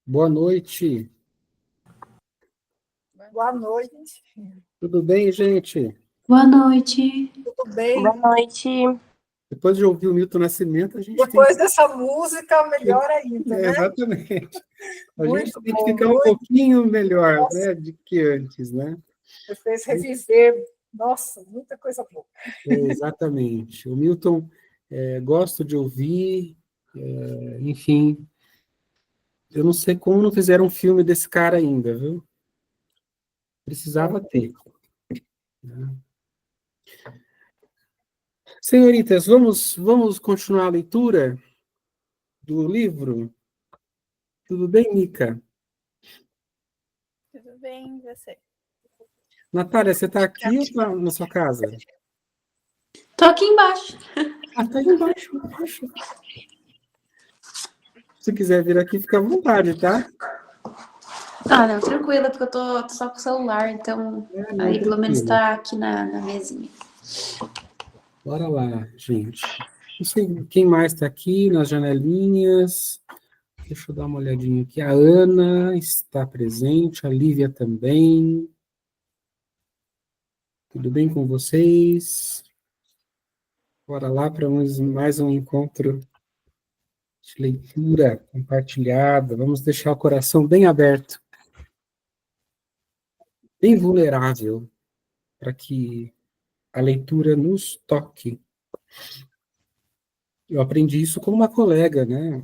Boa noite. Boa noite. Tudo bem, gente? Boa noite. Tudo bem? Boa noite. Depois de ouvir o Milton Nascimento, a gente Depois dessa música, melhor ainda, né? Exatamente. A gente Muito tem que bom, ficar um muito. pouquinho melhor, Nossa. né, do que antes, né? Você fez reviver, nossa, muita coisa boa. Exatamente. O Milton, gosto de ouvir, enfim, eu não sei como não fizeram um filme desse cara ainda, viu? Precisava ter. Né? Senhoritas, vamos continuar a leitura do livro? Tudo bem, Mica? Tudo bem, e você? Natália, você está aqui ou está na sua casa? Tô aqui embaixo. Ah, tá aí embaixo. Se quiser vir aqui, fica à vontade, tá? Ah, não, tranquila, porque eu tô só com o celular, então aí pelo menos tranquilo. tá aqui na mesinha. Bora lá, gente. Não sei quem mais está aqui nas janelinhas. Deixa eu dar uma olhadinha aqui. A Ana está presente, a Lívia também. Tudo bem com vocês? Bora lá para mais um encontro de leitura compartilhada. Vamos deixar o coração bem aberto, bem vulnerável, para que a leitura nos toque. Eu aprendi isso com uma colega, né?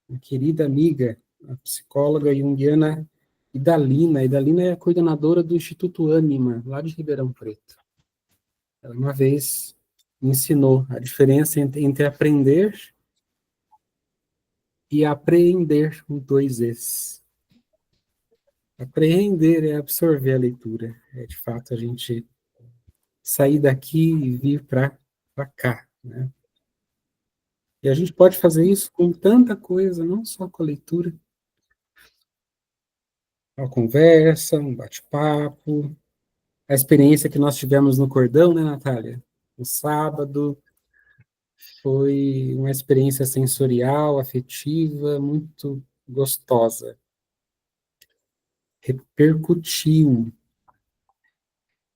Uma querida amiga, a psicóloga junguiana Idalina. Idalina é a coordenadora do Instituto Ânima, lá de Ribeirão Preto. Ela uma vez me ensinou a diferença entre aprender e apreender, com dois Es. Apreender é absorver a leitura. É, de fato, a gente sair daqui e vir para cá, né? E a gente pode fazer isso com tanta coisa, não só com a leitura. Uma conversa, um bate-papo, a experiência que nós tivemos no Cordão, né, Natália? No sábado, foi uma experiência sensorial, afetiva, muito gostosa. Repercutiu,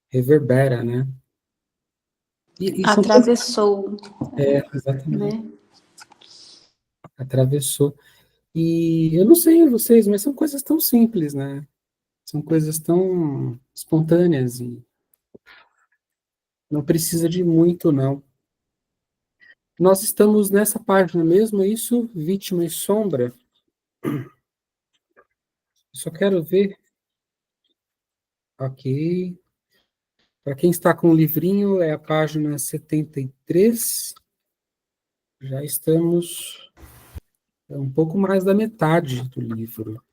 reverbera, né? E Atravessou, exatamente, né? atravessou. E eu não sei vocês, mas são coisas tão simples, né? São coisas tão espontâneas e não precisa de muito, não. Nós estamos nessa página mesmo, é isso? Vítima e sombra. Eu só quero ver. Ok. Para quem está com o livrinho, é a página 73. Já estamos um pouco mais da metade do livro.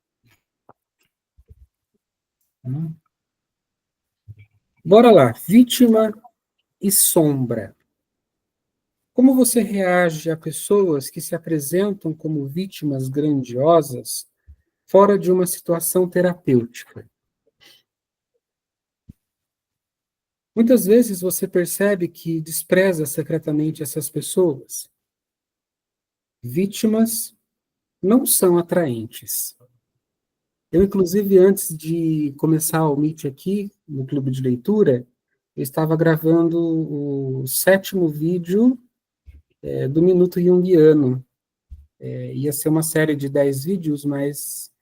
Bora lá. Vítima e sombra. Como você reage a pessoas que se apresentam como vítimas grandiosas fora de uma situação terapêutica? Muitas vezes você percebe que despreza secretamente essas pessoas. Vítimas não são atraentes. Eu, inclusive, antes de começar o Meet aqui, no Clube de Leitura, eu estava gravando o 7º vídeo do Minuto Junguiano. Ia ser uma série de 10 vídeos, mas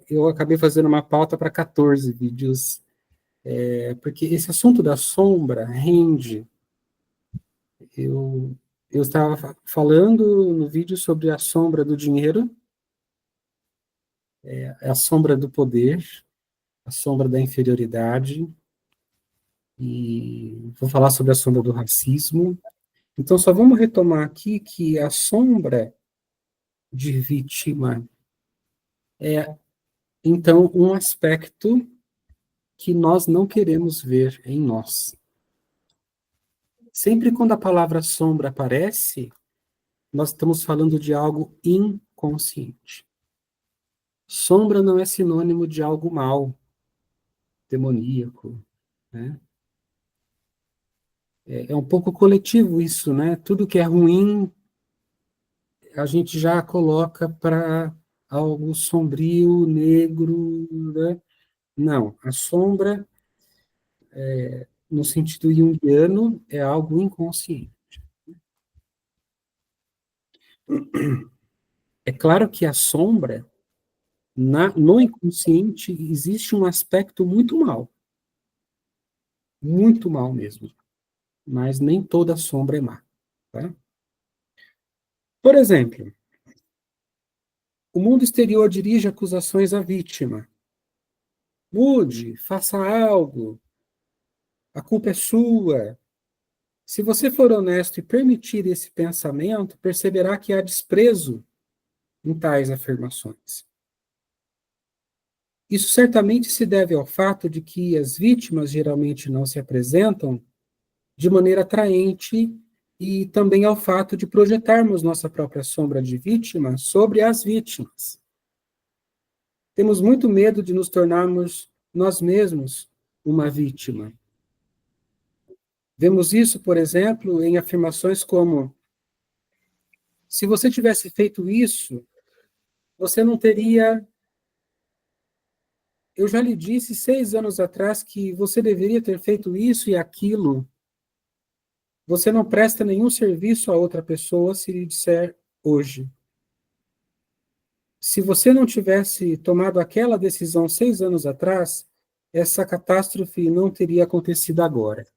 eu acabei fazendo uma pauta para 14 vídeos, porque esse assunto da sombra rende. Eu estava falando no vídeo sobre a sombra do dinheiro, a sombra do poder, a sombra da inferioridade, e vou falar sobre a sombra do racismo. Então, só vamos retomar aqui que a sombra de vítima é, então, um aspecto que nós não queremos ver em nós. Sempre quando a palavra sombra aparece, nós estamos falando de algo inconsciente. Sombra não é sinônimo de algo mal, demoníaco, né? É um pouco coletivo isso, né? Tudo que é ruim, a gente já coloca para algo sombrio, negro, né? Não, a sombra, no sentido junguiano, é algo inconsciente. É claro que a sombra, no inconsciente, existe um aspecto muito mal mesmo, mas nem toda sombra é má. Tá? Por exemplo, o mundo exterior dirige acusações à vítima. Mude, faça algo, a culpa é sua. Se você for honesto e permitir esse pensamento, perceberá que há desprezo em tais afirmações. Isso certamente se deve ao fato de que as vítimas geralmente não se apresentam de maneira atraente e também ao fato de projetarmos nossa própria sombra de vítima sobre as vítimas. Temos muito medo de nos tornarmos nós mesmos uma vítima. Vemos isso, por exemplo, em afirmações como: se você tivesse feito isso, você não teria. Eu já lhe disse 6 anos atrás que você deveria ter feito isso e aquilo. Você não presta nenhum serviço a outra pessoa se lhe disser hoje. Se você não tivesse tomado aquela decisão 6 anos atrás, essa catástrofe não teria acontecido agora.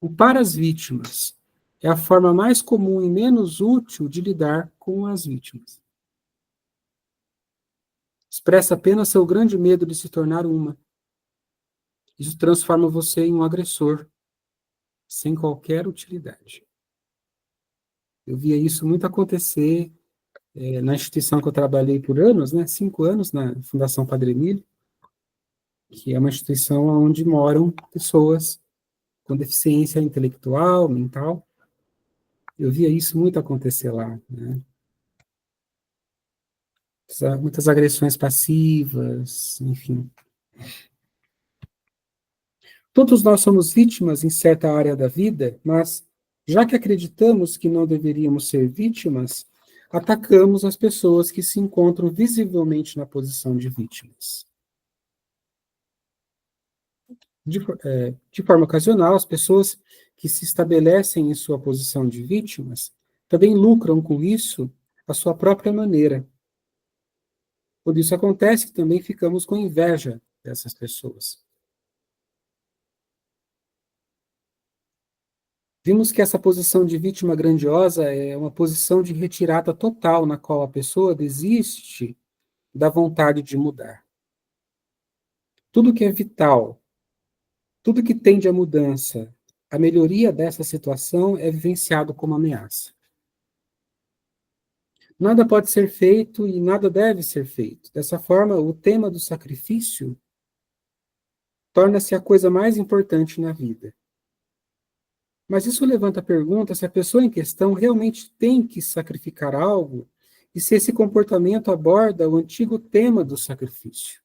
O para as vítimas é a forma mais comum e menos útil de lidar com as vítimas. Expressa apenas seu grande medo de se tornar uma. Isso transforma você em um agressor, sem qualquer utilidade. Eu via isso muito acontecer na instituição que eu trabalhei por anos, né, 5 anos, na Fundação Padre Emílio, que é uma instituição onde moram pessoas com deficiência intelectual, mental. Eu via isso muito acontecer lá, né? Muitas agressões passivas, enfim. Todos nós somos vítimas em certa área da vida, mas, já que acreditamos que não deveríamos ser vítimas, atacamos as pessoas que se encontram visivelmente na posição de vítimas. De forma ocasional, as pessoas que se estabelecem em sua posição de vítimas também lucram com isso à sua própria maneira. Quando isso acontece, também ficamos com inveja dessas pessoas. Vimos que essa posição de vítima grandiosa é uma posição de retirada total, na qual a pessoa desiste da vontade de mudar. Tudo que é vital, tudo que tende à mudança, a melhoria dessa situação é vivenciado como ameaça. Nada pode ser feito e nada deve ser feito. Dessa forma, o tema do sacrifício torna-se a coisa mais importante na vida. Mas isso levanta a pergunta se a pessoa em questão realmente tem que sacrificar algo e se esse comportamento aborda o antigo tema do sacrifício.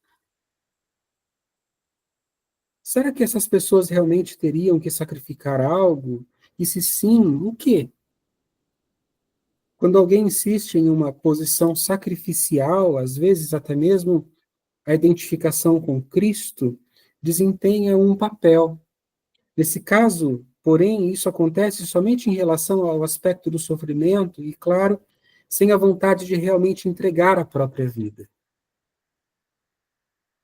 Será que essas pessoas realmente teriam que sacrificar algo? E se sim, o quê? Quando alguém insiste em uma posição sacrificial, às vezes até mesmo a identificação com Cristo desempenha um papel. Nesse caso, porém, isso acontece somente em relação ao aspecto do sofrimento e, claro, sem a vontade de realmente entregar a própria vida.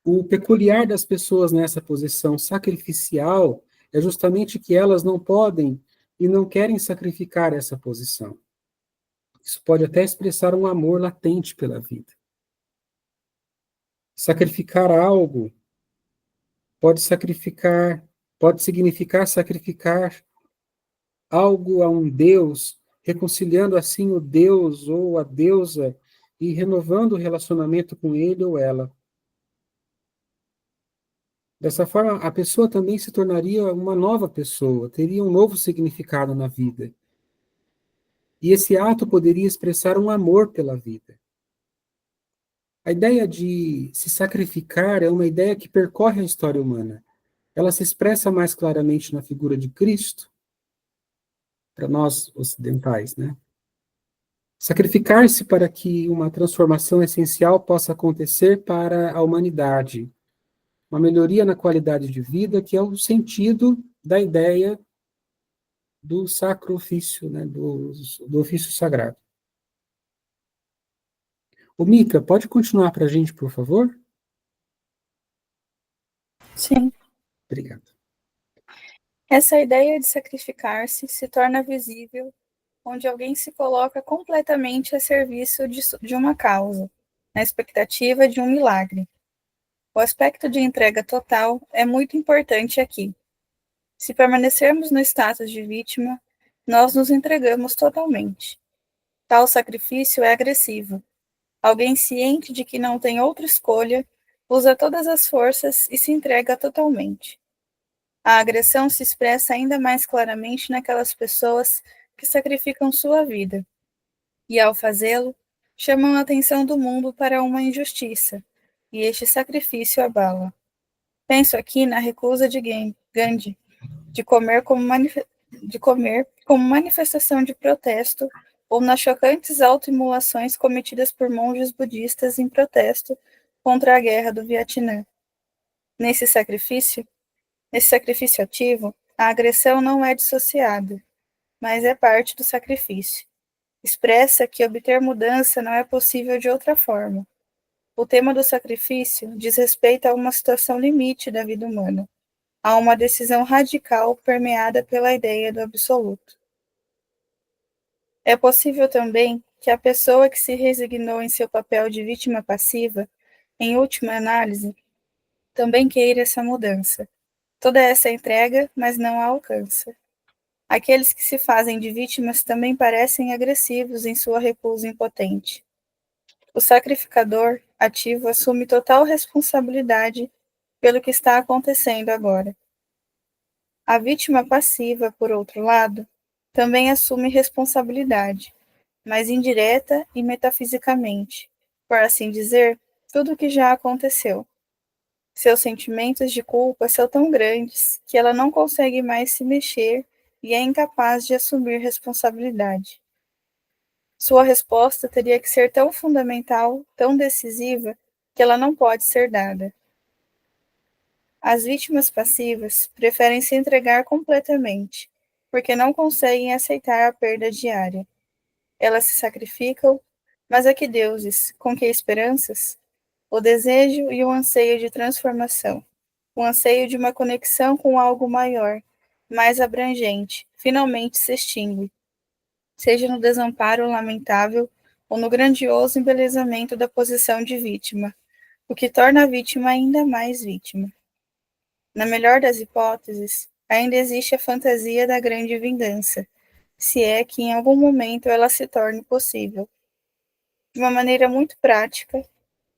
O peculiar das pessoas nessa posição sacrificial é justamente que elas não podem e não querem sacrificar essa posição. Isso pode até expressar um amor latente pela vida. Sacrificar algo pode significar sacrificar algo a um Deus, reconciliando assim o Deus ou a deusa e renovando o relacionamento com ele ou ela. Dessa forma, a pessoa também se tornaria uma nova pessoa, teria um novo significado na vida. E esse ato poderia expressar um amor pela vida. A ideia de se sacrificar é uma ideia que percorre a história humana. Ela se expressa mais claramente na figura de Cristo, para nós ocidentais, né? Sacrificar-se para que uma transformação essencial possa acontecer para a humanidade. Uma melhoria na qualidade de vida, que é o sentido da ideia do sacro ofício, né, do ofício sagrado. O Mica, pode continuar para a gente, por favor? Sim. Obrigado. Essa ideia de sacrificar-se se torna visível onde alguém se coloca completamente a serviço de uma causa, na expectativa de um milagre. O aspecto de entrega total é muito importante aqui. Se permanecermos no status de vítima, nós nos entregamos totalmente. Tal sacrifício é agressivo. Alguém ciente de que não tem outra escolha, usa todas as forças e se entrega totalmente. A agressão se expressa ainda mais claramente naquelas pessoas que sacrificam sua vida, e ao fazê-lo, chamam a atenção do mundo para uma injustiça, e este sacrifício abala. Penso aqui na recusa de Gandhi de comer como manifestação de protesto, ou nas chocantes autoimolações cometidas por monges budistas em protesto contra a guerra do Vietnã. Nesse sacrifício ativo, a agressão não é dissociada, mas é parte do sacrifício. Expressa que obter mudança não é possível de outra forma. O tema do sacrifício diz respeito a uma situação limite da vida humana, a uma decisão radical permeada pela ideia do absoluto. É possível também que a pessoa que se resignou em seu papel de vítima passiva, em última análise, também queira essa mudança. Toda essa entrega, mas não a alcança. Aqueles que se fazem de vítimas também parecem agressivos em sua recusa impotente. O sacrificador ativo assume total responsabilidade pelo que está acontecendo agora. A vítima passiva, por outro lado, também assume responsabilidade, mas indireta e metafisicamente, por assim dizer, tudo o que já aconteceu. Seus sentimentos de culpa são tão grandes que ela não consegue mais se mexer e é incapaz de assumir responsabilidade. Sua resposta teria que ser tão fundamental, tão decisiva, que ela não pode ser dada. As vítimas passivas preferem se entregar completamente, porque não conseguem aceitar a perda diária. Elas se sacrificam, mas a que deuses, com que esperanças? O desejo e o anseio de transformação, o anseio de uma conexão com algo maior, mais abrangente, finalmente se extingue, seja no desamparo lamentável ou no grandioso embelezamento da posição de vítima, o que torna a vítima ainda mais vítima. Na melhor das hipóteses, ainda existe a fantasia da grande vingança, se é que em algum momento ela se torne possível. De uma maneira muito prática,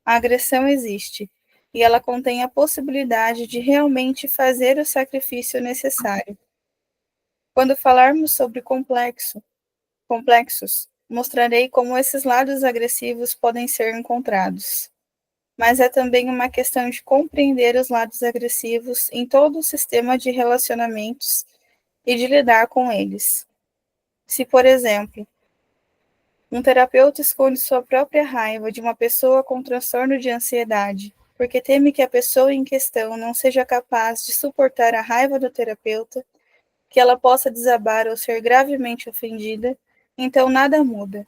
a agressão existe, e ela contém a possibilidade de realmente fazer o sacrifício necessário. Quando falarmos sobre complexos, mostrarei como esses lados agressivos podem ser encontrados. Mas é também uma questão de compreender os lados agressivos em todo o sistema de relacionamentos e de lidar com eles. Se, por exemplo, um terapeuta esconde sua própria raiva de uma pessoa com transtorno de ansiedade, porque teme que a pessoa em questão não seja capaz de suportar a raiva do terapeuta, que ela possa desabar ou ser gravemente ofendida, então nada muda,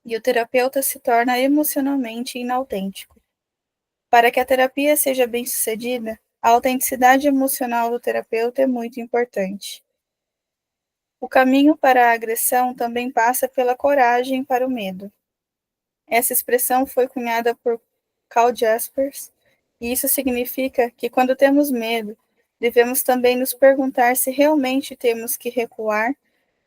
e o terapeuta se torna emocionalmente inautêntico. Para que a terapia seja bem-sucedida, a autenticidade emocional do terapeuta é muito importante. O caminho para a agressão também passa pela coragem para o medo. Essa expressão foi cunhada por Karl Jaspers, e isso significa que quando temos medo, devemos também nos perguntar se realmente temos que recuar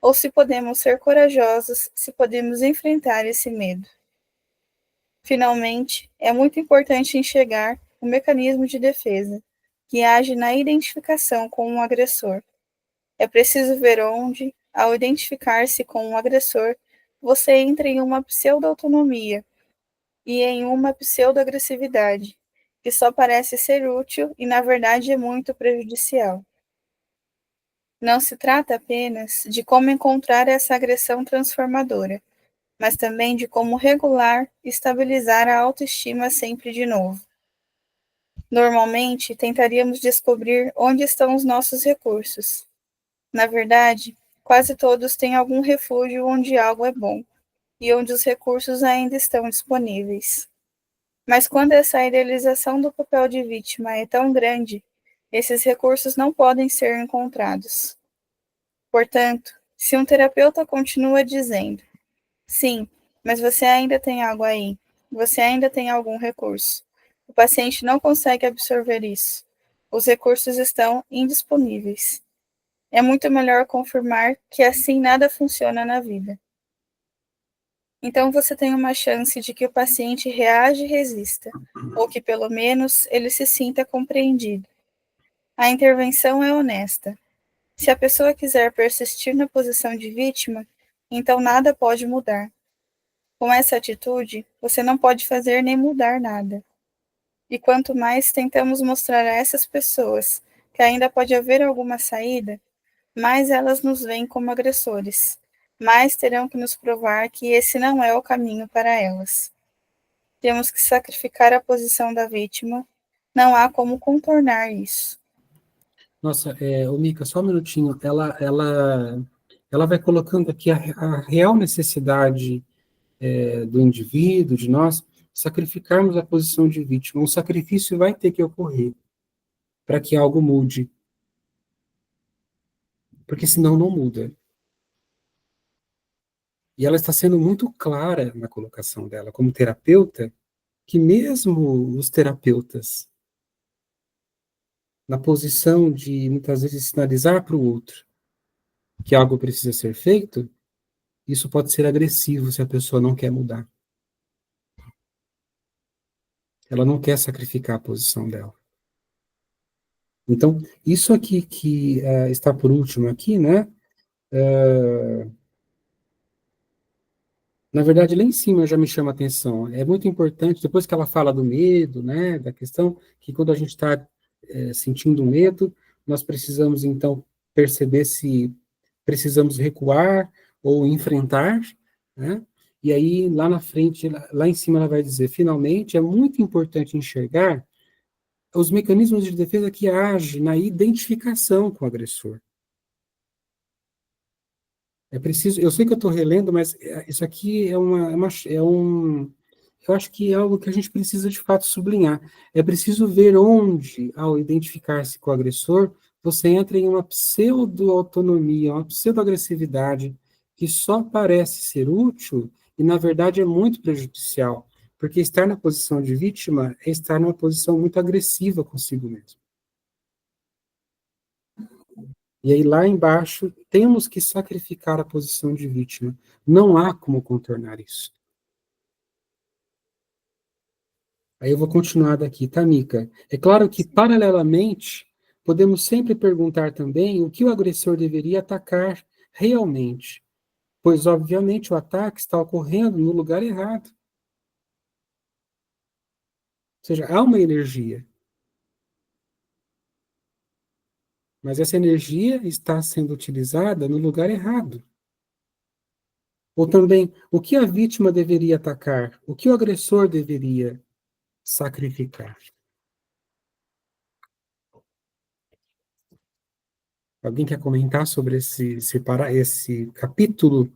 ou se podemos ser corajosos, se podemos enfrentar esse medo. Finalmente, é muito importante enxergar o mecanismo de defesa, que age na identificação com o agressor. É preciso ver onde, ao identificar-se com o agressor, você entra em uma pseudo-autonomia e em uma pseudo-agressividade, que só parece ser útil e, na verdade, é muito prejudicial. Não se trata apenas de como encontrar essa agressão transformadora, mas também de como regular e estabilizar a autoestima sempre de novo. Normalmente, tentaríamos descobrir onde estão os nossos recursos. Na verdade, quase todos têm algum refúgio onde algo é bom e onde os recursos ainda estão disponíveis. Mas quando essa idealização do papel de vítima é tão grande, esses recursos não podem ser encontrados. Portanto, se um terapeuta continua dizendo: sim, mas você ainda tem algo aí, você ainda tem algum recurso, o paciente não consegue absorver isso. Os recursos estão indisponíveis. É muito melhor confirmar que assim nada funciona na vida. Então você tem uma chance de que o paciente reaja e resista, ou que pelo menos ele se sinta compreendido. A intervenção é honesta. Se a pessoa quiser persistir na posição de vítima, então nada pode mudar. Com essa atitude, você não pode fazer nem mudar nada. E quanto mais tentamos mostrar a essas pessoas que ainda pode haver alguma saída, mais elas nos veem como agressores, mais terão que nos provar que esse não é o caminho para elas. Temos que sacrificar a posição da vítima, não há como contornar isso. Nossa, ô Mica, só um minutinho. Ela vai colocando aqui a real necessidade do indivíduo, de nós, sacrificarmos a posição de vítima. Um sacrifício vai ter que ocorrer para que algo mude. Porque senão não muda. E ela está sendo muito clara na colocação dela, como terapeuta, que mesmo os terapeutas, na posição de, muitas vezes, sinalizar para o outro que algo precisa ser feito, isso pode ser agressivo se a pessoa não quer mudar. Ela não quer sacrificar a posição dela. Então, isso aqui que está por último aqui, né? Na verdade, lá em cima já me chama a atenção. É muito importante, depois que ela fala do medo, né? Da questão que quando a gente está sentindo medo, nós precisamos, então, perceber se precisamos recuar ou enfrentar, né? E aí, lá na frente, lá em cima, ela vai dizer, finalmente, é muito importante enxergar os mecanismos de defesa que agem na identificação com o agressor. É preciso, eu sei que eu estou relendo, mas isso aqui eu acho que é algo que a gente precisa de fato sublinhar. É preciso ver onde, ao identificar-se com o agressor, você entra em uma pseudo-autonomia, uma pseudo-agressividade, que só parece ser útil e, na verdade, é muito prejudicial, porque estar na posição de vítima é estar numa posição muito agressiva consigo mesmo. E aí, lá embaixo, temos que sacrificar a posição de vítima. Não há como contornar isso. Aí eu vou continuar daqui, tá, Mica? É claro que, paralelamente, podemos sempre perguntar também o que o agressor deveria atacar realmente, pois, obviamente, o ataque está ocorrendo no lugar errado. Ou seja, há uma energia. Mas essa energia está sendo utilizada no lugar errado. Ou também, o que a vítima deveria atacar? O que o agressor deveria sacrificar? Alguém quer comentar sobre esse capítulo?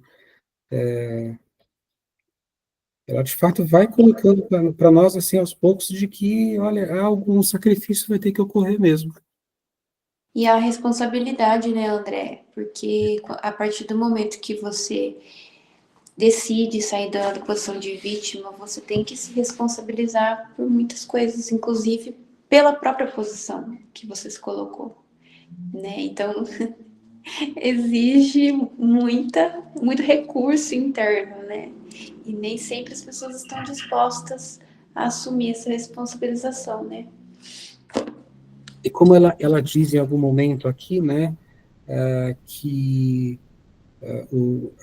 Ela, de fato, vai colocando para nós, assim, aos poucos, de que, olha, algum sacrifício vai ter que ocorrer mesmo. E a responsabilidade, né, André? Porque a partir do momento que você decide sair da posição de vítima, você tem que se responsabilizar por muitas coisas, inclusive pela própria posição que você se colocou, né? Então, exige muito recurso interno, né? E nem sempre as pessoas estão dispostas a assumir essa responsabilização, né? E como ela diz em algum momento aqui, né, que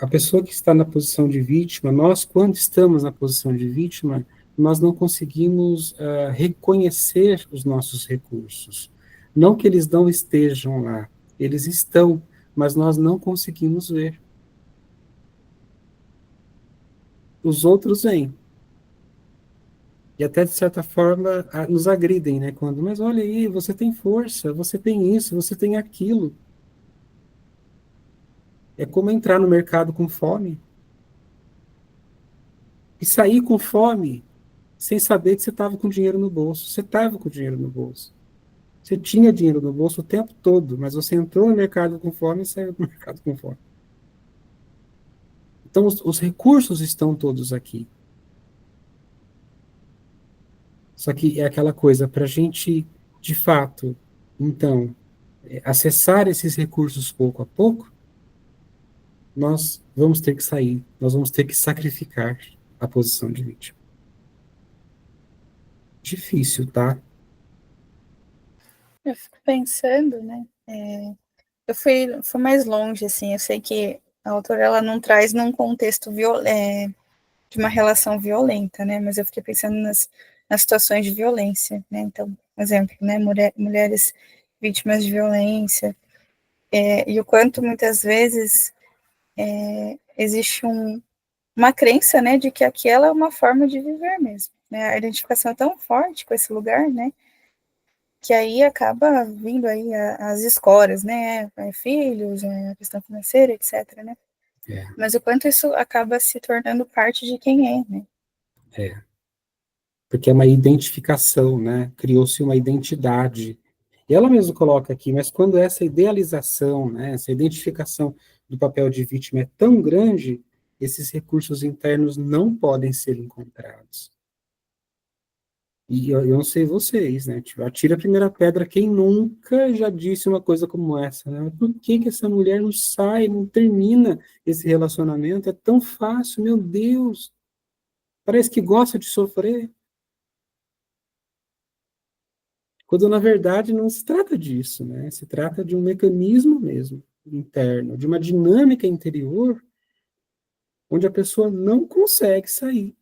a pessoa que está na posição de vítima, nós, quando estamos na posição de vítima, nós não conseguimos reconhecer os nossos recursos. Não que eles não estejam lá, eles estão, mas nós não conseguimos ver. os outros vêm. E até, de certa forma, nos agridem, né? Quando, mas olha aí, você tem força, você tem isso, você tem aquilo. É como entrar no mercado com fome e sair com fome sem saber que você estava com dinheiro no bolso. Você estava com dinheiro no bolso. Você tinha dinheiro no bolso o tempo todo, mas você entrou no mercado com fome e saiu do mercado com fome. Então, os recursos estão todos aqui. Só que é aquela coisa, para a gente, de fato, então, acessar esses recursos pouco a pouco, nós vamos ter que sair, nós vamos ter que sacrificar a posição de vítima. Difícil, tá? Eu fico pensando, né? Eu fui mais longe, assim. Eu sei que a autora ela não traz num contexto de uma relação violenta, né? Mas eu fiquei pensando nas situações de violência, né? Então, por exemplo, né? Mulheres vítimas de violência, e o quanto muitas vezes existe uma crença, né, de que aquela é uma forma de viver mesmo, né? A identificação é tão forte com esse lugar, né? Que aí acaba vindo aí as escoras, né? Filhos, a questão financeira, etc, né? É, Mas o quanto isso acaba se tornando parte de quem é, né? porque é uma identificação, né? Criou-se uma identidade. E ela mesma coloca aqui, mas quando essa idealização, né, essa identificação do papel de vítima é tão grande, esses recursos internos não podem ser encontrados. E eu não sei vocês, né? Tipo, atira a primeira pedra quem nunca já disse uma coisa como essa, né? Por que que essa mulher não sai, não termina esse relacionamento? É tão fácil, meu Deus. Parece que gosta de sofrer. Quando, na verdade, não se trata disso, né? Se trata de um mecanismo mesmo, interno, de uma dinâmica interior, onde a pessoa não consegue sair.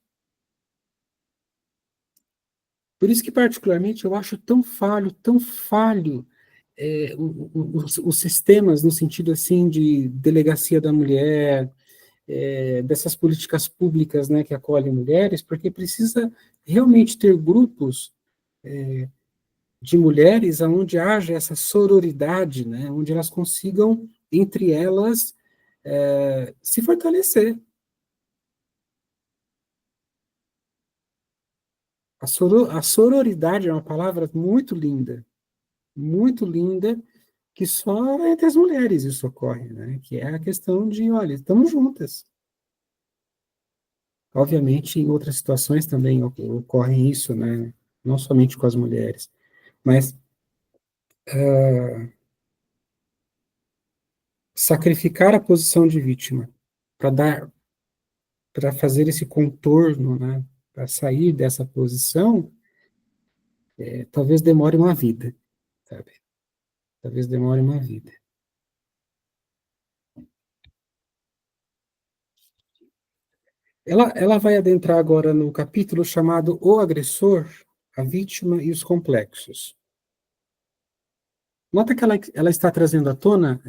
Por isso que, particularmente, eu acho tão falho, os sistemas no sentido, assim, de delegacia da mulher, dessas políticas públicas, né, que acolhem mulheres, porque precisa realmente ter grupos de mulheres onde haja essa sororidade, né, onde elas consigam, entre elas, se fortalecer. A sororidade é uma palavra muito linda, que só entre as mulheres isso ocorre, né, que é a questão de, olha, estamos juntas. Obviamente, em outras situações também ocorre isso, né, não somente com as mulheres, mas sacrificar a posição de vítima para fazer esse contorno, né, para sair dessa posição, talvez demore uma vida, sabe? Talvez demore uma vida. Ela vai adentrar agora no capítulo chamado O Agressor, a Vítima e os Complexos. Nota que ela está trazendo à tona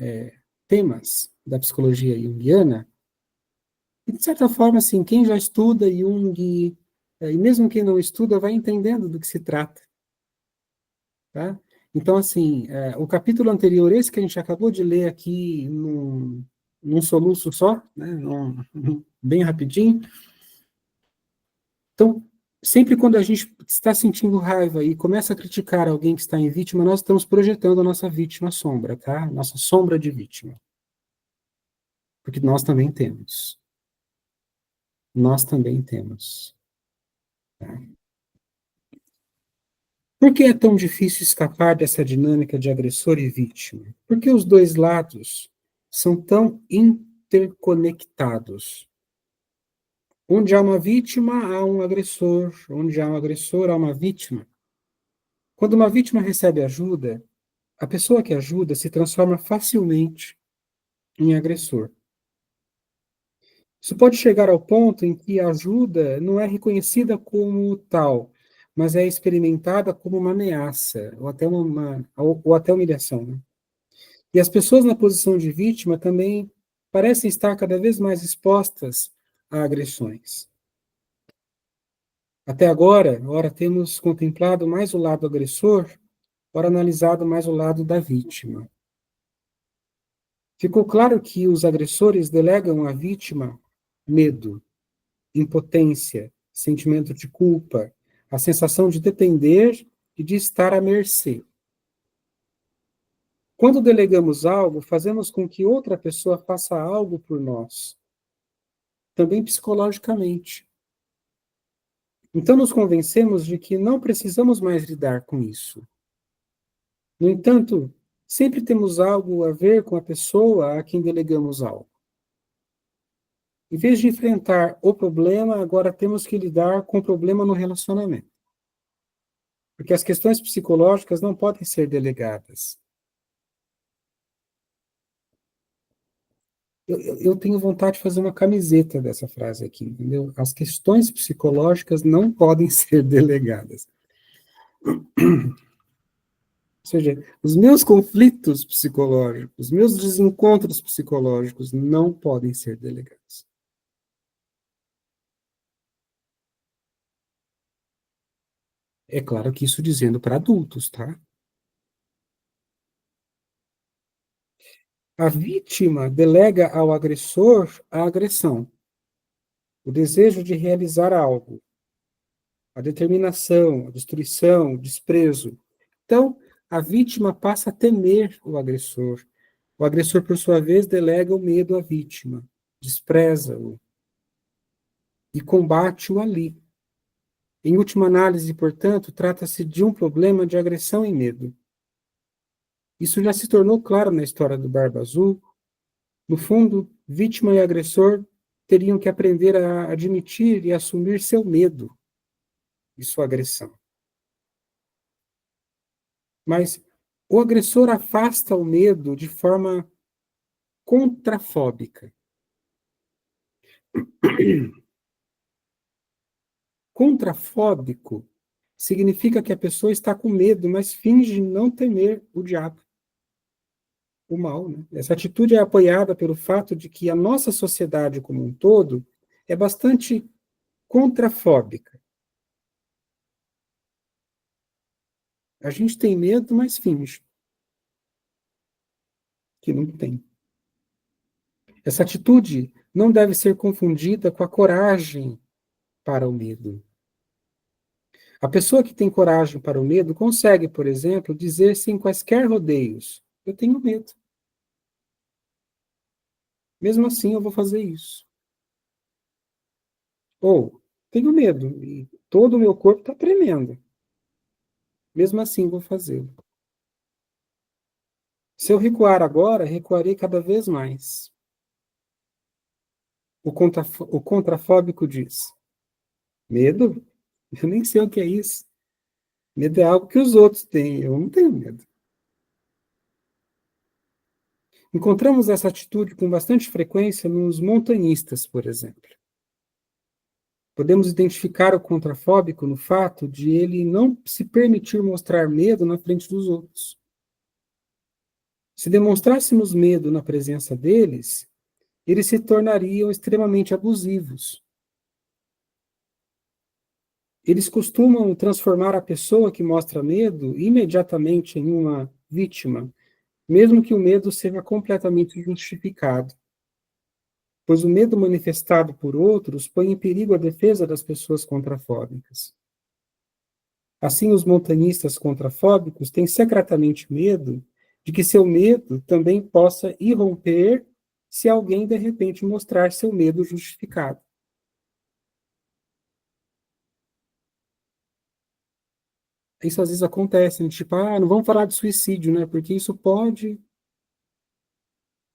temas da psicologia junguiana, e, de certa forma, assim, quem já estuda Jung, e mesmo quem não estuda, vai entendendo do que se trata. Tá? Então, assim, o capítulo anterior, esse que a gente acabou de ler aqui num soluço só, né, bem rapidinho. Então, sempre quando a gente está sentindo raiva e começa a criticar alguém que está em vítima, nós estamos projetando a nossa vítima sombra, tá? Nossa sombra de vítima. Porque nós também temos. Nós também temos. Tá? Por que é tão difícil escapar dessa dinâmica de agressor e vítima? Porque os dois lados são tão interconectados. Onde há uma vítima, há um agressor. Onde há um agressor, há uma vítima. Quando uma vítima recebe ajuda, a pessoa que ajuda se transforma facilmente em agressor. Isso pode chegar ao ponto em que a ajuda não é reconhecida como tal, mas é experimentada como uma ameaça, ou até humilhação. Né? E as pessoas na posição de vítima também parecem estar cada vez mais expostas a agressões. Até agora, ora temos contemplado mais o lado agressor, ora analisado mais o lado da vítima. Ficou claro que os agressores delegam à vítima medo, impotência, sentimento de culpa, a sensação de depender e de estar à mercê. Quando delegamos algo, fazemos com que outra pessoa faça algo por nós, também psicologicamente. Então nos convencemos de que não precisamos mais lidar com isso. No entanto, sempre temos algo a ver com a pessoa a quem delegamos algo. Em vez de enfrentar o problema, agora temos que lidar com o problema no relacionamento. Porque as questões psicológicas não podem ser delegadas. Eu tenho vontade de fazer uma camiseta dessa frase aqui, entendeu? As questões psicológicas não podem ser delegadas. Ou seja, os meus conflitos psicológicos, os meus desencontros psicológicos não podem ser delegados. É claro que isso dizendo para adultos, tá? A vítima delega ao agressor a agressão, o desejo de realizar algo, a determinação, a destruição, o desprezo. Então, a vítima passa a temer o agressor. O agressor, por sua vez, delega o medo à vítima, despreza-o e combate-o ali. Em última análise, portanto, trata-se de um problema de agressão e medo. Isso já se tornou claro na história do Barba Azul. No fundo, vítima e agressor teriam que aprender a admitir e assumir seu medo e sua agressão. Mas o agressor afasta o medo de forma contrafóbica. Contrafóbico significa que a pessoa está com medo, mas finge não temer o diabo, o mal, né? Essa atitude é apoiada pelo fato de que a nossa sociedade como um todo é bastante contrafóbica. A gente tem medo, mas finge que não tem. Essa atitude não deve ser confundida com a coragem para o medo. A pessoa que tem coragem para o medo consegue, por exemplo, dizer sem quaisquer rodeios: eu tenho medo. Mesmo assim, eu vou fazer isso. Ou, tenho medo e todo o meu corpo está tremendo. Mesmo assim, vou fazê-lo. Se eu recuar agora, recuarei cada vez mais. O contrafóbico diz: medo? Eu nem sei o que é isso. Medo é algo que os outros têm, eu não tenho medo. Encontramos essa atitude com bastante frequência nos montanhistas, por exemplo. Podemos identificar o contrafóbico no fato de ele não se permitir mostrar medo na frente dos outros. Se demonstrássemos medo na presença deles, eles se tornariam extremamente abusivos. Eles costumam transformar a pessoa que mostra medo imediatamente em uma vítima, mesmo que o medo seja completamente justificado. Pois o medo manifestado por outros põe em perigo a defesa das pessoas contrafóbicas. Assim, os montanistas contrafóbicos têm secretamente medo de que seu medo também possa irromper se alguém, de repente, mostrar seu medo justificado. Isso às vezes acontece, né? Tipo, não vamos falar de suicídio, né? Porque isso pode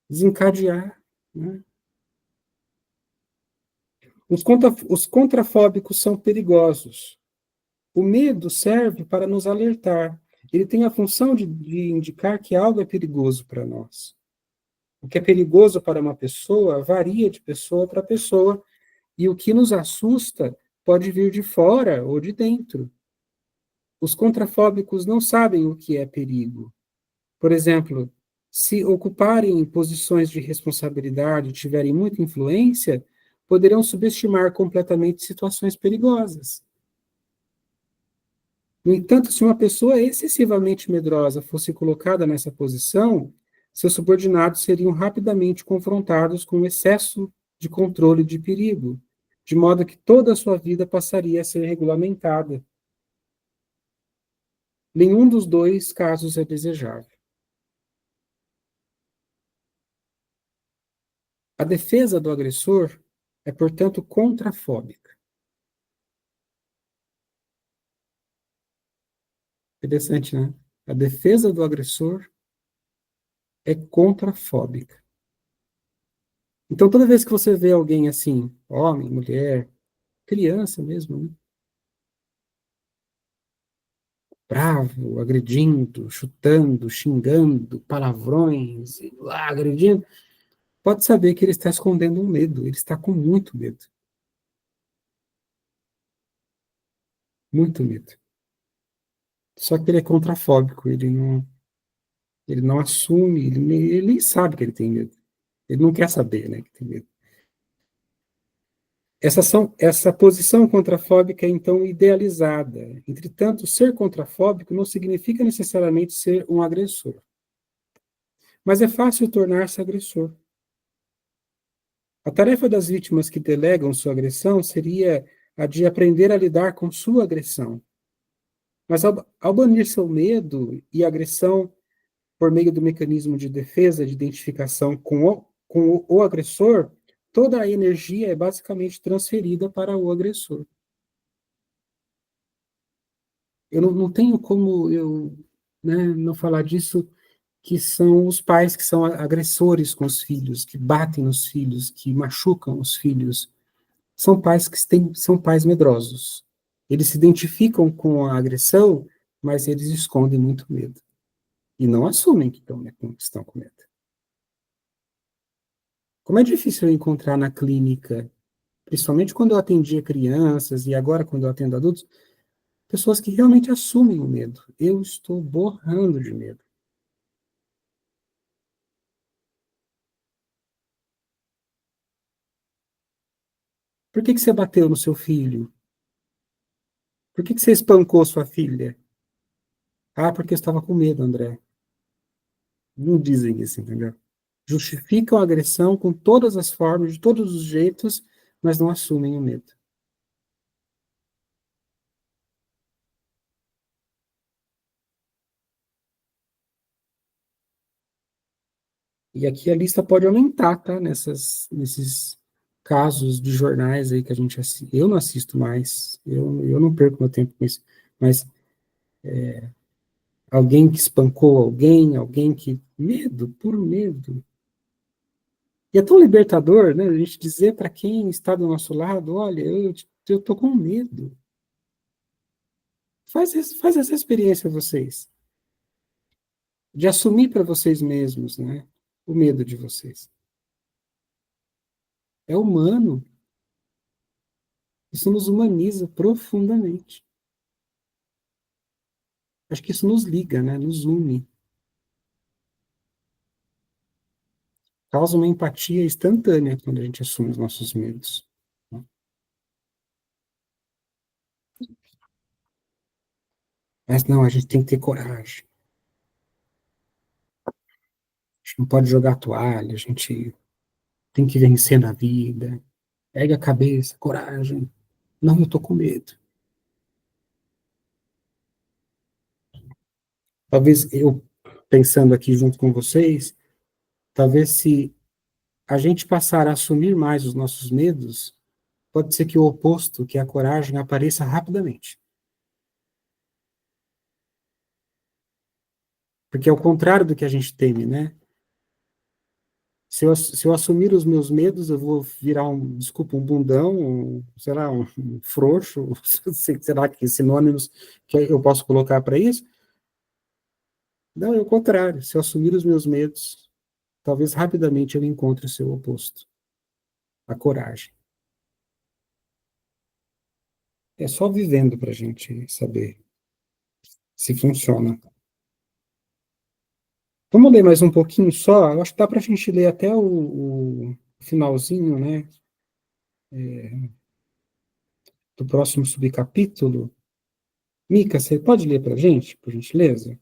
desencadear, né? Os contrafóbicos são perigosos. O medo serve para nos alertar. Ele tem a função de indicar que algo é perigoso para nós. O que é perigoso para uma pessoa varia de pessoa para pessoa, e o que nos assusta pode vir de fora ou de dentro. Os contrafóbicos não sabem o que é perigo. Por exemplo, se ocuparem posições de responsabilidade e tiverem muita influência, poderão subestimar completamente situações perigosas. No entanto, se uma pessoa excessivamente medrosa fosse colocada nessa posição, seus subordinados seriam rapidamente confrontados com um excesso de controle de perigo, de modo que toda a sua vida passaria a ser regulamentada. Nenhum dos dois casos é desejável. A defesa do agressor é, portanto, contrafóbica. Interessante, né? A defesa do agressor é contrafóbica. Então, toda vez que você vê alguém assim, homem, mulher, criança mesmo, né? Bravo, agredindo, chutando, xingando, palavrões, agredindo, pode saber que ele está escondendo um medo, ele está com muito medo. Muito medo. Só que ele é contrafóbico, ele não assume, ele nem sabe que ele tem medo. Ele não quer saber, né, que tem medo. Essa posição contrafóbica é, então, idealizada. Entretanto, ser contrafóbico não significa necessariamente ser um agressor. Mas é fácil tornar-se agressor. A tarefa das vítimas que delegam sua agressão seria a de aprender a lidar com sua agressão. Mas ao banir seu medo e agressão por meio do mecanismo de defesa, de identificação com o agressor, toda a energia é basicamente transferida para o agressor. Eu não tenho como eu, né, não falar disso, que são os pais que são agressores com os filhos, que batem nos filhos, que machucam os filhos. São pais são pais medrosos. Eles se identificam com a agressão, mas eles escondem muito medo. E não assumem que estão com medo. Como é difícil eu encontrar na clínica, principalmente quando eu atendia crianças e agora quando eu atendo adultos, pessoas que realmente assumem o medo. Eu estou borrando de medo. Por que você bateu no seu filho? Por que você espancou sua filha? Ah, porque eu estava com medo, André. Não dizem isso, entendeu? Justificam a agressão com todas as formas, de todos os jeitos, mas não assumem o medo. E aqui a lista pode aumentar, tá? Nesses casos de jornais aí que a gente assiste. Eu não assisto mais, eu não perco meu tempo com isso. Mas alguém que espancou alguém que. Medo, puro medo. E é tão libertador, né? A gente dizer para quem está do nosso lado: olha, eu tô com medo. Faz essa experiência vocês, de assumir para vocês mesmos, né? O medo de vocês. É humano. Isso nos humaniza profundamente. Acho que isso nos liga, né? Nos une. Causa uma empatia instantânea quando a gente assume os nossos medos. Mas não, a gente tem que ter coragem. A gente não pode jogar a toalha, a gente tem que vencer na vida. Pega a cabeça, coragem. Não, eu tô com medo. Talvez eu, pensando aqui junto com vocês, talvez se a gente passar a assumir mais os nossos medos, pode ser que o oposto, que é a coragem, apareça rapidamente. Porque é o contrário do que a gente teme, né? Se eu assumir os meus medos, eu vou virar desculpa, um bundão, sei lá, um frouxo, será que sinônimos que eu posso colocar para isso? Não, é o contrário. Se eu assumir os meus medos, talvez rapidamente eu encontre o seu oposto, a coragem. É só vivendo para a gente saber se funciona. Vamos ler mais um pouquinho só? Eu acho que dá para a gente ler até o finalzinho, né, do próximo subcapítulo. Mica, você pode ler para a gente, por gentileza?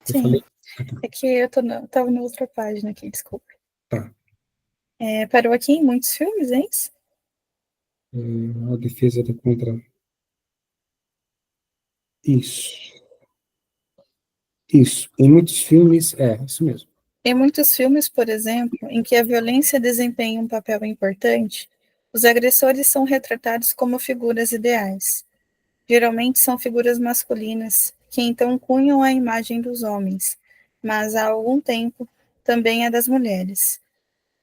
Eu Sim, falei, é que eu tava na outra página aqui, desculpa. tá. Parou aqui em muitos filmes, é isso? A defesa da contra. Isso, isso. Em muitos filmes, isso mesmo. Em muitos filmes, por exemplo, em que a violência desempenha um papel importante, os agressores são retratados como figuras ideais. Geralmente são figuras masculinas, que então cunham a imagem dos homens, mas há algum tempo também a das mulheres.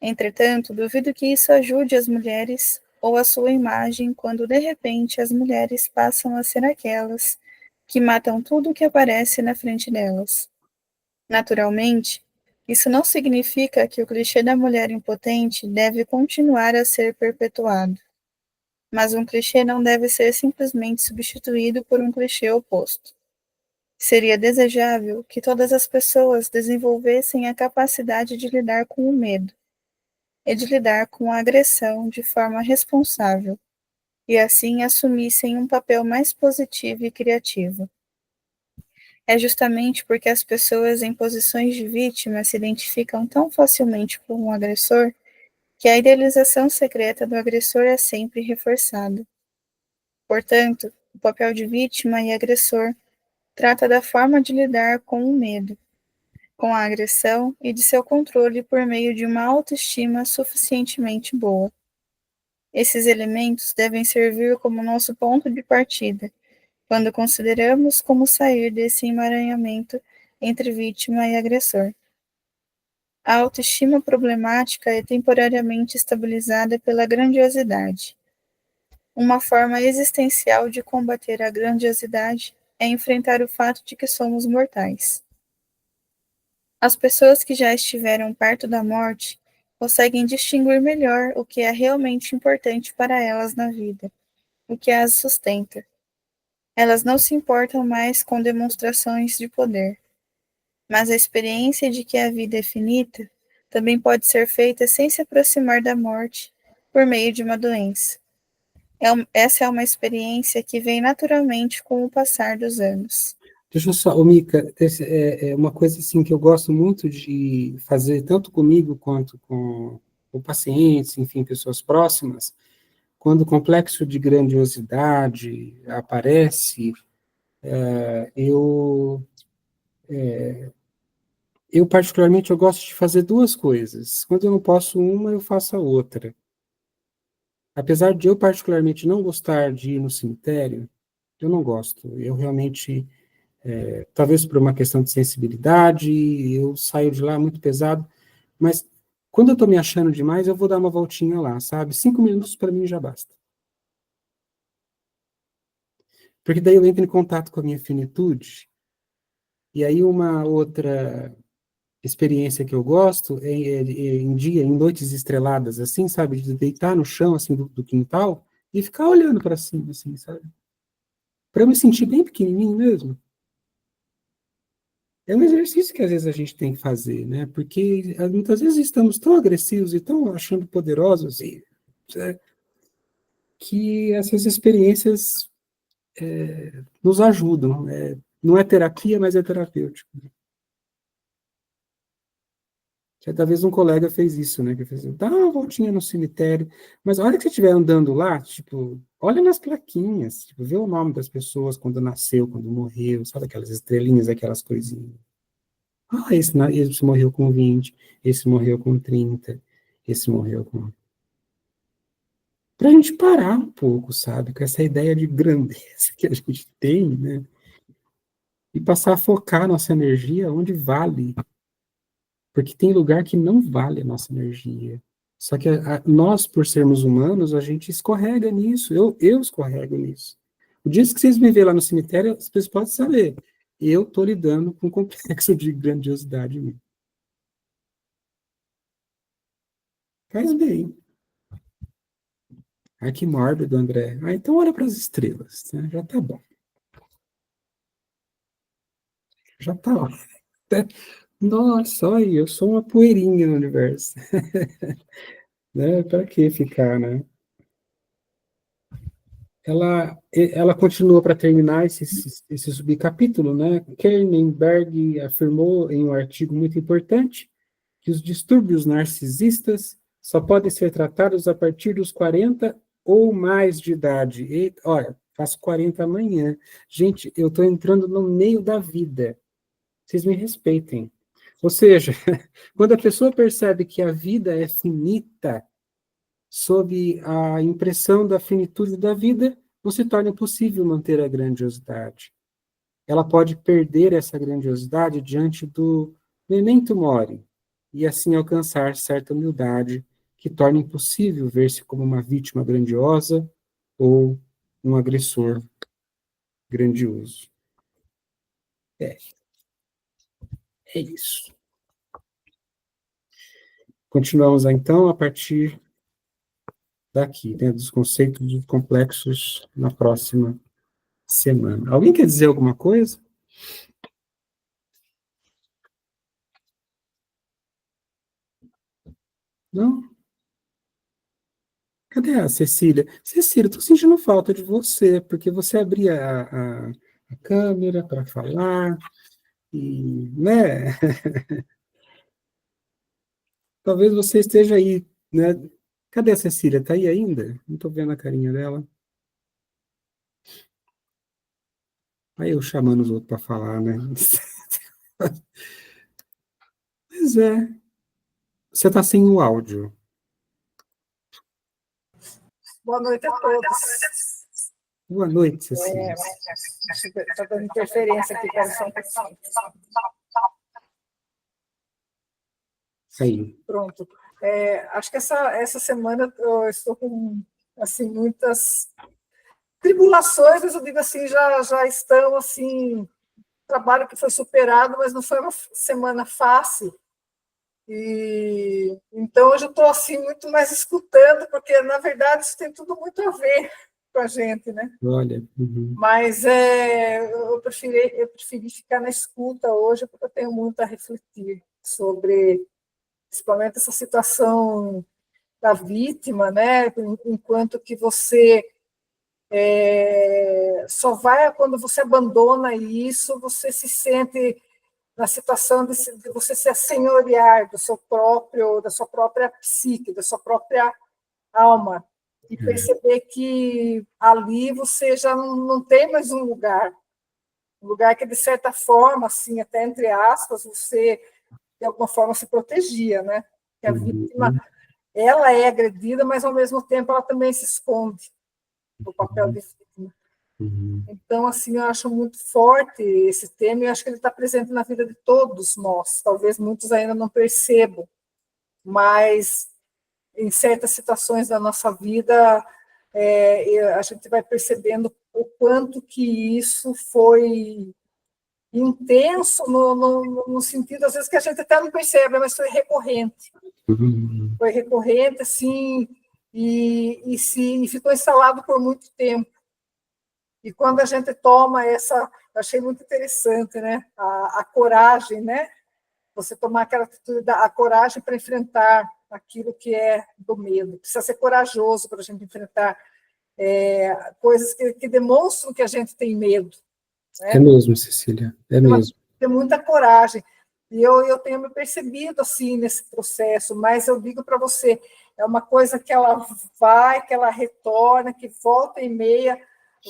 Entretanto, duvido que isso ajude as mulheres ou a sua imagem quando de repente as mulheres passam a ser aquelas que matam tudo o que aparece na frente delas. Naturalmente, isso não significa que o clichê da mulher impotente deve continuar a ser perpetuado, mas um clichê não deve ser simplesmente substituído por um clichê oposto. Seria desejável que todas as pessoas desenvolvessem a capacidade de lidar com o medo e de lidar com a agressão de forma responsável, e assim assumissem um papel mais positivo e criativo. É justamente porque as pessoas em posições de vítima se identificam tão facilmente com um agressor que a idealização secreta do agressor é sempre reforçada. Portanto, o papel de vítima e agressor trata da forma de lidar com o medo, com a agressão e de seu controle por meio de uma autoestima suficientemente boa. Esses elementos devem servir como nosso ponto de partida quando consideramos como sair desse emaranhamento entre vítima e agressor. A autoestima problemática é temporariamente estabilizada pela grandiosidade. Uma forma existencial de combater a grandiosidade é enfrentar o fato de que somos mortais. As pessoas que já estiveram perto da morte conseguem distinguir melhor o que é realmente importante para elas na vida, o que as sustenta. Elas não se importam mais com demonstrações de poder, mas a experiência de que a vida é finita também pode ser feita sem se aproximar da morte por meio de uma doença. Essa é uma experiência que vem naturalmente com o passar dos anos. Deixa eu só, ô Mica, é uma coisa assim que eu gosto muito de fazer, tanto comigo quanto com pacientes, enfim, pessoas próximas, quando o complexo de grandiosidade aparece, eu, eu particularmente eu gosto de fazer duas coisas. Quando eu não posso uma, eu faço a outra. Apesar de eu particularmente não gostar de ir no cemitério, eu não gosto. Eu realmente, talvez por uma questão de sensibilidade, eu saio de lá muito pesado, mas quando eu estou me achando demais, eu vou dar uma voltinha lá, sabe? 5 minutos para mim já basta. Porque daí eu entro em contato com a minha finitude, e aí uma outra experiência que eu gosto em dia, em noites estreladas, assim, sabe? De deitar no chão, assim, do quintal, e ficar olhando para cima, assim, sabe? Para eu me sentir bem pequenininho mesmo. É um exercício que às vezes a gente tem que fazer, né? Porque muitas vezes estamos tão agressivos e tão achando poderosos que essas experiências nos ajudam. Não é terapia, mas é terapêutico. Certa vez um colega fez isso, né? Que fez, dá uma voltinha no cemitério, mas a hora que você estiver andando lá, tipo, olha nas plaquinhas, tipo, vê o nome das pessoas quando nasceu, quando morreu, sabe aquelas estrelinhas, aquelas coisinhas. Ah, esse morreu com 20, esse morreu com 30, esse morreu com. Para a gente parar um pouco, sabe, com essa ideia de grandeza que a gente tem, né? E passar a focar nossa energia onde vale. Porque tem lugar que não vale a nossa energia. Só que nós, por sermos humanos, a gente escorrega nisso. Eu escorrego nisso. O dia que vocês me verem lá no cemitério, vocês podem saber. Eu estou lidando com um complexo de grandiosidade mesmo. Faz bem. Ai, que mórbido, André. Ah, então olha para as estrelas, né? Já tá bom. Já tá ó. Nossa, olha, eu sou uma poeirinha no universo. né? Para que ficar, né? Ela continua para terminar esse subcapítulo, né? Kernenberg afirmou em um artigo muito importante que os distúrbios narcisistas só podem ser tratados a partir dos 40 ou mais de idade. E, olha, faço 40 amanhã. Gente, eu estou entrando no meio da vida. Vocês me respeitem. Ou seja, quando a pessoa percebe que a vida é finita, sob a impressão da finitude da vida, não se torna impossível manter a grandiosidade. Ela pode perder essa grandiosidade diante do memento mori, e assim alcançar certa humildade que torna impossível ver-se como uma vítima grandiosa ou um agressor grandioso. É, é isso. Continuamos então a partir daqui, né, dos conceitos complexos na próxima semana. Alguém quer dizer alguma coisa? Não? Cadê a Cecília? Cecília, estou sentindo falta de você, porque você abria a câmera para falar, e, né? Talvez você esteja aí, né? Cadê a Cecília? Está aí ainda? Não estou vendo a carinha dela. Aí eu chamando os outros para falar, né? Pois é. Você está sem o áudio. Boa noite a todos. Boa noite, Cecília. Acho que está dando interferência aqui para São Paulo. Aí. Pronto. Acho que essa semana eu estou com assim, muitas tribulações, mas eu digo assim, já estão assim, trabalho que foi superado, mas não foi uma semana fácil. E então hoje eu estou assim muito mais escutando, porque na verdade isso tem tudo muito a ver com a gente, né? Olha. Uhum. Mas eu preferi ficar na escuta hoje, porque eu tenho muito a refletir sobre, principalmente essa situação da vítima, né? Enquanto que você só vai quando você abandona isso, você se sente na situação de você se assenhorear da sua própria psique, da sua própria alma, e perceber que ali você já não tem mais um lugar que, de certa forma, assim, até entre aspas, você, de alguma forma, se protegia, né? Que a vítima, ela é agredida, mas, ao mesmo tempo, ela também se esconde no papel de vítima. Então, assim, eu acho muito forte esse tema, e eu acho que ele está presente na vida de todos nós. Talvez muitos ainda não percebam, mas em certas situações da nossa vida, a gente vai percebendo o quanto que isso foi intenso, no sentido, às vezes, que a gente até não percebe, mas foi recorrente. Foi recorrente, assim, e ficou instalado por muito tempo. E quando a gente toma eu achei muito interessante, né? A coragem, né? Você tomar aquela atitude, a coragem para enfrentar aquilo que é do medo. Precisa ser corajoso para a gente enfrentar coisas que demonstram que a gente tem medo. Né? É mesmo, Cecília, é mesmo. Tem muita coragem. E eu tenho me percebido assim nesse processo, mas eu digo para você, é uma coisa que ela vai, que ela retorna, que volta e meia,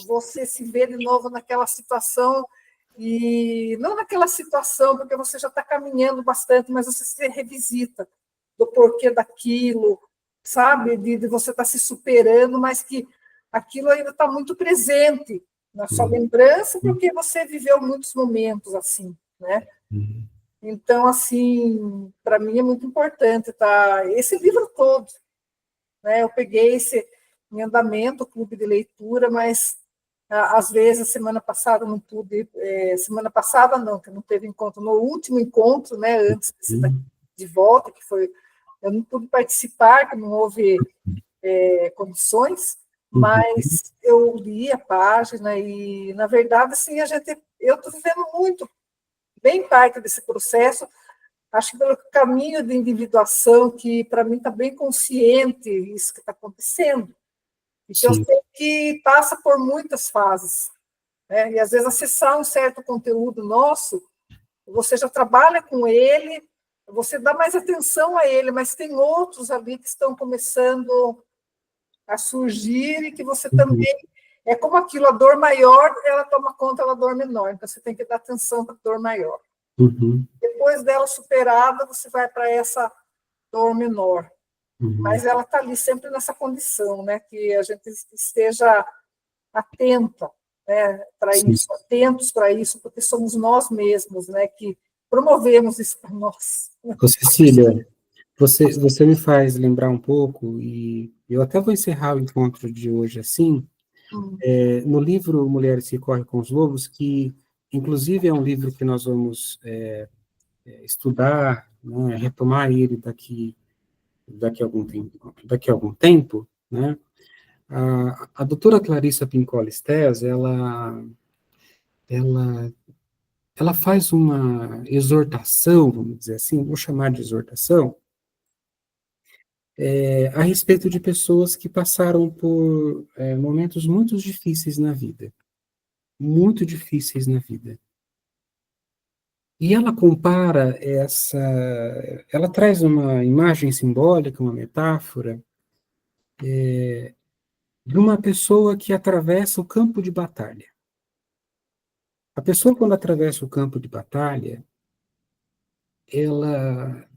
você se vê de novo naquela situação, e não naquela situação, porque você já está caminhando bastante, mas você se revisita do porquê daquilo, sabe? De você estar se superando, mas que aquilo ainda está muito presente na sua lembrança, porque você viveu muitos momentos assim, né? Então, assim, para mim é muito importante, tá? Esse livro todo, né? Eu peguei esse em andamento, o clube de leitura, mas às vezes, semana passada não pude, semana passada não, que não teve encontro, no último encontro, né, antes de volta, que foi, eu não pude participar, que não houve condições, mas eu li a página e, na verdade, assim, eu estou vivendo muito, bem parte desse processo, acho que pelo caminho de individuação, que para mim está bem consciente isso que está acontecendo. Então, Sim. eu sei que passa por muitas fases, né? E às vezes acessar um certo conteúdo nosso, você já trabalha com ele, você dá mais atenção a ele, mas tem outros ali que estão começando a surgir e que você também... É como aquilo, a dor maior, ela toma conta da dor menor, então você tem que dar atenção para a dor maior. Uhum. Depois dela superada, você vai para essa dor menor. Uhum. Mas ela está ali sempre nessa condição, né? Que a gente esteja atenta, né, para isso, atentos para isso, porque somos nós mesmos, né, que promovemos isso para nós. Ô, Cecília, você me faz lembrar um pouco, e eu até vou encerrar o encontro de hoje assim, no livro Mulheres que Correm com os Lobos, que inclusive é um livro que nós vamos estudar, né, retomar ele daqui a algum tempo, né? A doutora Clarissa Pincola Estés, ela, ela faz uma exortação, vamos dizer assim, vou chamar de exortação, a respeito de pessoas que passaram por momentos muito difíceis na vida, muito difíceis na vida. E ela compara ela traz uma imagem simbólica, uma metáfora, de uma pessoa que atravessa o campo de batalha. A pessoa, quando atravessa o campo de batalha, ela,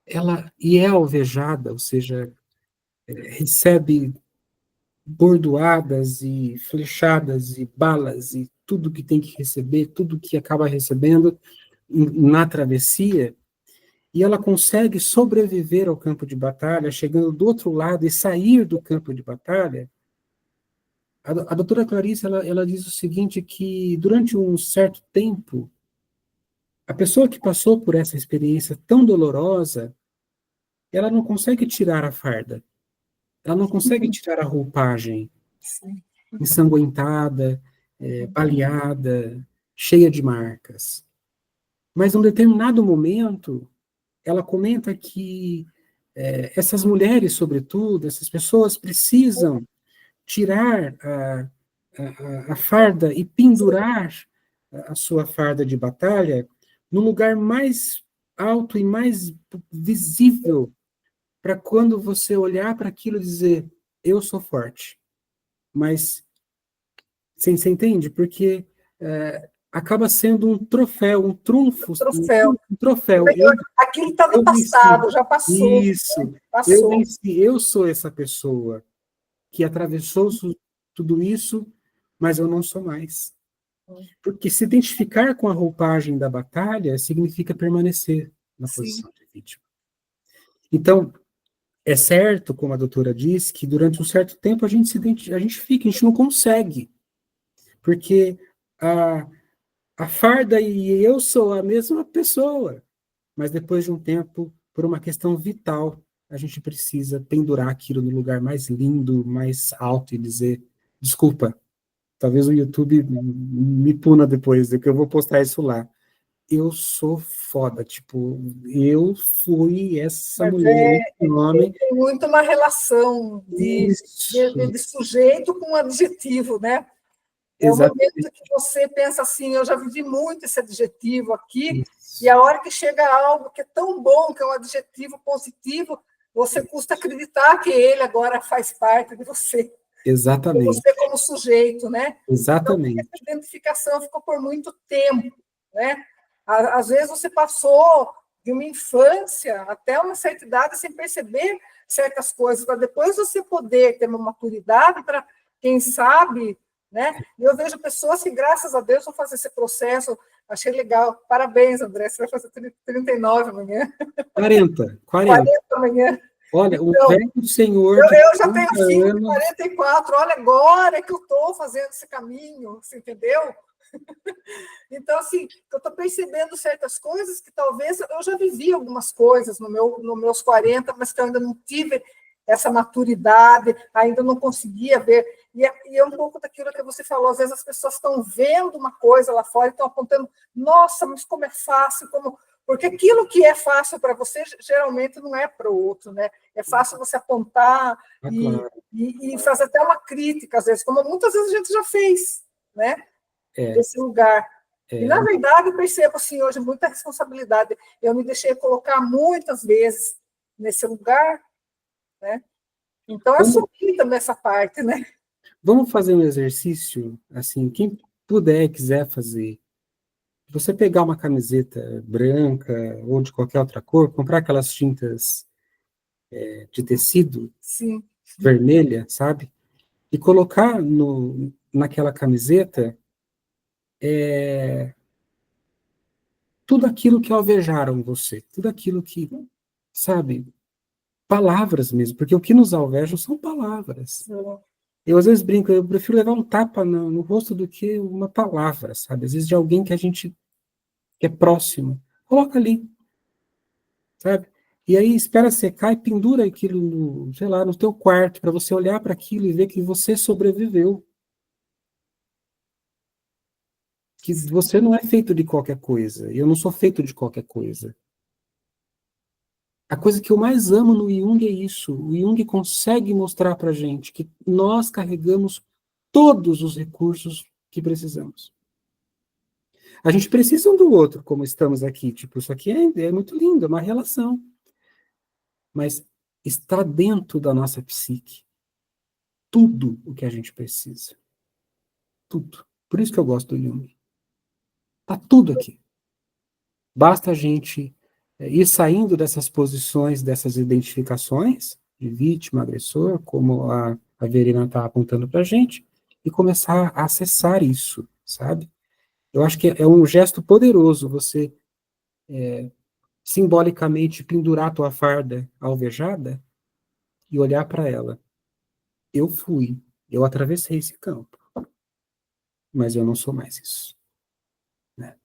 ela é alvejada, ou seja, recebe bordoadas e flechadas e balas e tudo que tem que receber, tudo que acaba recebendo na travessia, e ela consegue sobreviver ao campo de batalha, chegando do outro lado e sair do campo de batalha. A doutora Clarice, ela diz o seguinte, que durante um certo tempo, a pessoa que passou por essa experiência tão dolorosa, ela não consegue tirar a farda, ela não consegue tirar a roupagem ensanguentada, baleada, cheia de marcas. Mas, em um determinado momento, ela comenta que essas mulheres, sobretudo, essas pessoas precisam tirar a farda e pendurar a sua farda de batalha no lugar mais alto e mais visível, para quando você olhar para aquilo e dizer, eu sou forte. Mas, você entende? Porque acaba sendo um troféu, um trunfo, Troféu. um troféu. Aquilo está no Eu venci. passado, já passou. Isso. Passou. Eu venci, eu sou essa pessoa que atravessou tudo isso, mas eu não sou mais. Porque se identificar com a roupagem da batalha significa permanecer na posição de vítima. Então, é certo, como a doutora disse, que durante um certo tempo a gente fica, a gente não consegue. Porque a farda e eu sou a mesma pessoa. Mas depois de um tempo, por uma questão vital, a gente precisa pendurar aquilo no lugar mais lindo, mais alto e dizer, desculpa, talvez o YouTube me puna depois, que eu vou postar isso lá. Eu sou foda, tipo, eu fui essa mulher, esse homem. Tem muito uma relação de sujeito com um adjetivo, né? É o momento que você pensa assim, eu já vivi muito esse adjetivo aqui, e a hora que chega algo que é tão bom, que é um adjetivo positivo, você custa acreditar que ele agora faz parte de você. Exatamente. De você como sujeito, né? Exatamente. Então, essa identificação ficou por muito tempo, né? Às vezes você passou de uma infância até uma certa idade sem perceber certas coisas, para depois você poder ter uma maturidade para, quem sabe, né? E eu vejo pessoas que, graças a Deus, vão fazer esse processo. Achei legal. Parabéns, André. Você vai fazer 39 amanhã. 40 amanhã. Olha, então, o velho senhor... Eu já tenho filho de 44. Olha, agora que eu estou fazendo esse caminho, você entendeu? Então, assim, eu estou percebendo certas coisas que talvez eu já vivi algumas coisas nos meus 40, mas que eu ainda não tive essa maturidade, ainda não conseguia ver. E é um pouco daquilo que você falou, às vezes as pessoas estão vendo uma coisa lá fora e estão apontando, nossa, mas como é fácil, Porque aquilo que é fácil para você, geralmente não é para o outro, né? É fácil você apontar Claro. e fazer até uma crítica, às vezes, como muitas vezes a gente já fez, né? Desse lugar. E, na verdade, eu percebo, assim, hoje, muita responsabilidade. Eu me deixei colocar muitas vezes nesse lugar, né? Então, eu assumi também essa parte, né? Vamos fazer um exercício, assim, quem puder, quiser fazer. Você pegar uma camiseta branca ou de qualquer outra cor, comprar aquelas tintas de tecido Sim. vermelha, sabe? E colocar naquela camiseta tudo aquilo que alvejaram você, tudo aquilo que, sabe, palavras mesmo, porque o que nos alvejam são palavras. Eu às vezes brinco, eu prefiro levar um tapa no rosto do que uma palavra, sabe? Às vezes de alguém que a gente que é próximo. Coloca ali, sabe? E aí espera secar e pendura aquilo no, sei lá, no teu quarto para você olhar para aquilo e ver que você sobreviveu. Que você não é feito de qualquer coisa. Eu não sou feito de qualquer coisa. A coisa que eu mais amo no Jung é isso. O Jung consegue mostrar para gente que nós carregamos todos os recursos que precisamos. A gente precisa um do outro, como estamos aqui. Tipo, isso aqui é muito lindo, é uma relação. Mas está dentro da nossa psique tudo o que a gente precisa. Tudo. Por isso que eu gosto do Jung. Está tudo aqui. Basta a gente ir saindo dessas posições, dessas identificações de vítima, agressor, como a Verena está apontando para a gente, e começar a acessar isso, sabe? Eu acho que é um gesto poderoso você simbolicamente pendurar a tua farda alvejada e olhar para ela. Eu atravessei esse campo, mas eu não sou mais isso. Né?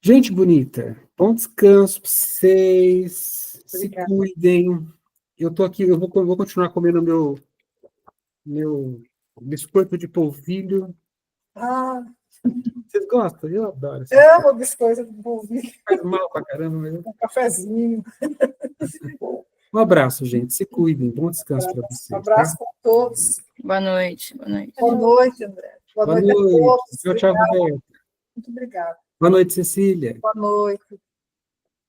Gente bonita, bom descanso para vocês. Obrigada. Se cuidem. Eu tô aqui, eu vou continuar comendo meu biscoito de polvilho. Ah, Vocês gostam? Eu adoro. amo biscoito do polvilho, Faz mal pra caramba. Mas... um cafezinho. Um abraço, gente. Se cuidem. Bom descanso para vocês. Um abraço Tá? para todos. Boa noite. Boa noite. Boa noite, André. Boa noite a todos. Tchau, tchau, Roberto. Muito obrigada. Boa noite, Cecília. Boa noite.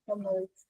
Boa noite.